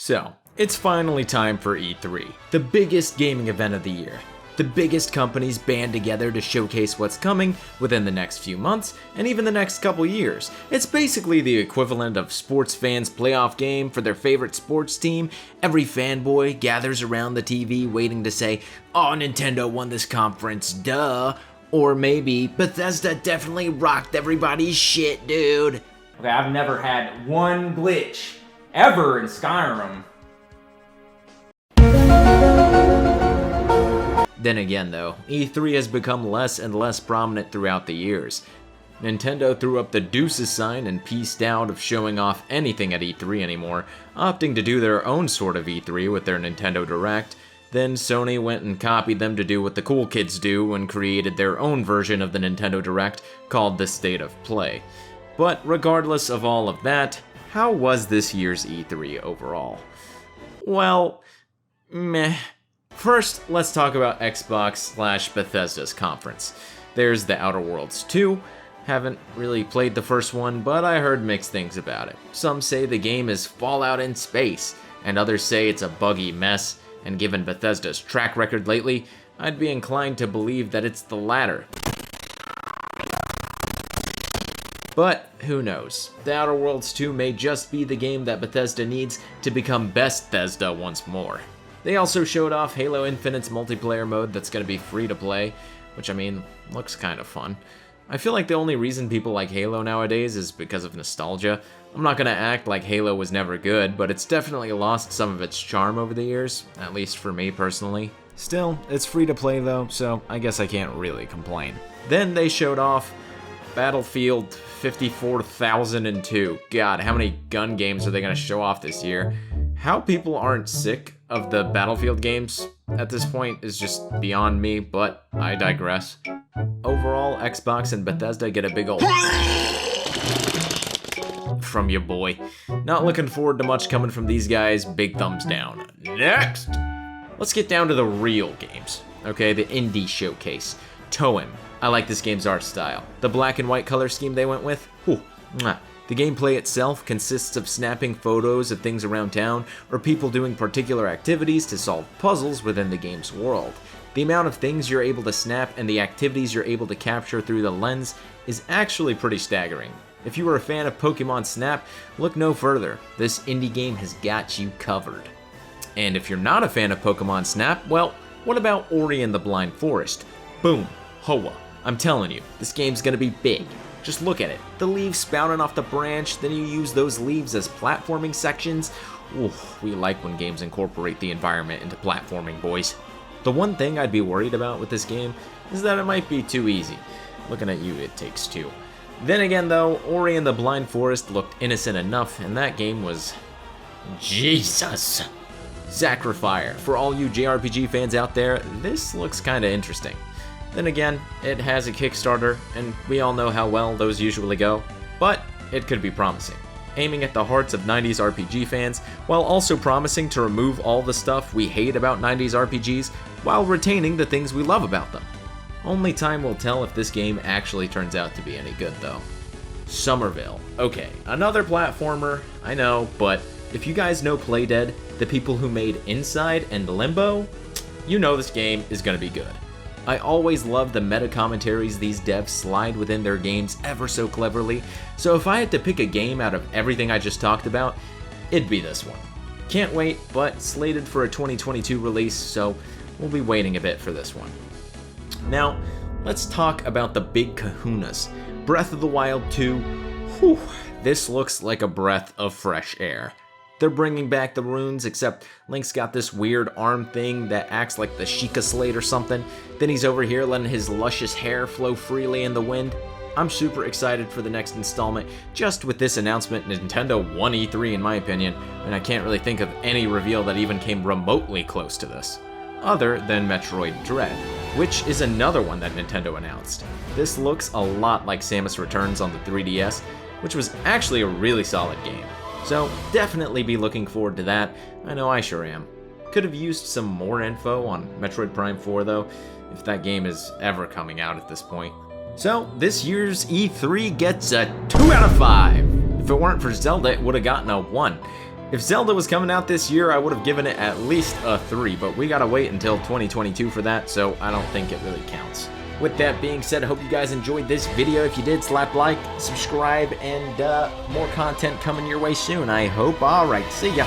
So, it's finally time for E3, the biggest gaming event of the year. The biggest companies band together to showcase what's coming within the next few months, and even the next couple years. It's basically the equivalent of sports fans' playoff game for their favorite sports team. Every fanboy gathers around the TV waiting to say, "Oh, Nintendo won this conference, duh." Or maybe, "Bethesda definitely rocked everybody's shit, dude." Okay, I've never had one glitch ever in Skyrim. Then again though, E3 has become less and less prominent throughout the years. Nintendo threw up the deuces sign and pieced out of showing off anything at E3 anymore, opting to do their own sort of E3 with their Nintendo Direct. Then Sony went and copied them to do what the cool kids do and created their own version of the Nintendo Direct called the State of Play. But regardless of all of that, how was this year's E3 overall? Well, meh. First, let's talk about Xbox/Bethesda's conference. There's The Outer Worlds 2. Haven't really played the first one, but I heard mixed things about it. Some say the game is Fallout in space, and others say it's a buggy mess, and given Bethesda's track record lately, I'd be inclined to believe that it's the latter. But who knows? The Outer Worlds 2 may just be the game that Bethesda needs to become Best Bethesda once more. They also showed off Halo Infinite's multiplayer mode that's going to be free to play, which I mean, looks kind of fun. I feel like the only reason people like Halo nowadays is because of nostalgia. I'm not going to act like Halo was never good, but it's definitely lost some of its charm over the years, at least for me personally. Still, it's free to play though, so I guess I can't really complain. Then they showed off Battlefield 54,002. God, how many gun games are they going to show off this year? How people aren't sick of the Battlefield games at this point is just beyond me, but I digress. Overall, Xbox and Bethesda get a big ol' from your boy. Not looking forward to much coming from these guys, big thumbs down. Next! Let's get down to the real games. Okay, the indie showcase. Toem. I like this game's art style. The black and white color scheme they went with, whew, mwah. The gameplay itself consists of snapping photos of things around town or people doing particular activities to solve puzzles within the game's world. The amount of things you're able to snap and the activities you're able to capture through the lens is actually pretty staggering. If you were a fan of Pokemon Snap, look no further. This indie game has got you covered. And if you're not a fan of Pokemon Snap, well, what about Ori and the Blind Forest? Boom, Hoa. I'm telling you, this game's gonna be big. Just look at it. The leaves spouting off the branch, then you use those leaves as platforming sections. Ooh, we like when games incorporate the environment into platforming, boys. The one thing I'd be worried about with this game is that it might be too easy. Looking at you, It Takes Two. Then again though, Ori and the Blind Forest looked innocent enough, and that game was... Jesus! Sacrifier. For all you JRPG fans out there, this looks kinda interesting. Then again, it has a Kickstarter, and we all know how well those usually go, but it could be promising. Aiming at the hearts of 90s RPG fans, while also promising to remove all the stuff we hate about 90s RPGs, while retaining the things we love about them. Only time will tell if this game actually turns out to be any good though. Somerville. Okay, another platformer, I know, but if you guys know Playdead, the people who made Inside and Limbo, you know this game is gonna be good. I always love the meta commentaries these devs slide within their games ever so cleverly, so if I had to pick a game out of everything I just talked about, it'd be this one. Can't wait, but slated for a 2022 release, so we'll be waiting a bit for this one. Now, let's talk about the big kahunas. Breath of the Wild 2, whew, this looks like a breath of fresh air. They're bringing back the runes, except Link's got this weird arm thing that acts like the Sheikah Slate or something. Then he's over here letting his luscious hair flow freely in the wind. I'm super excited for the next installment. Just with this announcement, Nintendo won E3 in my opinion, and I can't really think of any reveal that even came remotely close to this. Other than Metroid Dread, which is another one that Nintendo announced. This looks a lot like Samus Returns on the 3DS, which was actually a really solid game. So definitely be looking forward to that. I know I sure am. Could have used some more info on Metroid Prime 4 though, if that game is ever coming out at this point. So this year's E3 gets a 2 out of 5. If it weren't for Zelda, it would have gotten a 1. If Zelda was coming out this year, I would have given it at least a 3, but we gotta wait until 2022 for that, so I don't think it really counts. With that being said, I hope you guys enjoyed this video. If you did, slap like, subscribe, and more content coming your way soon, I hope. Alright, see ya.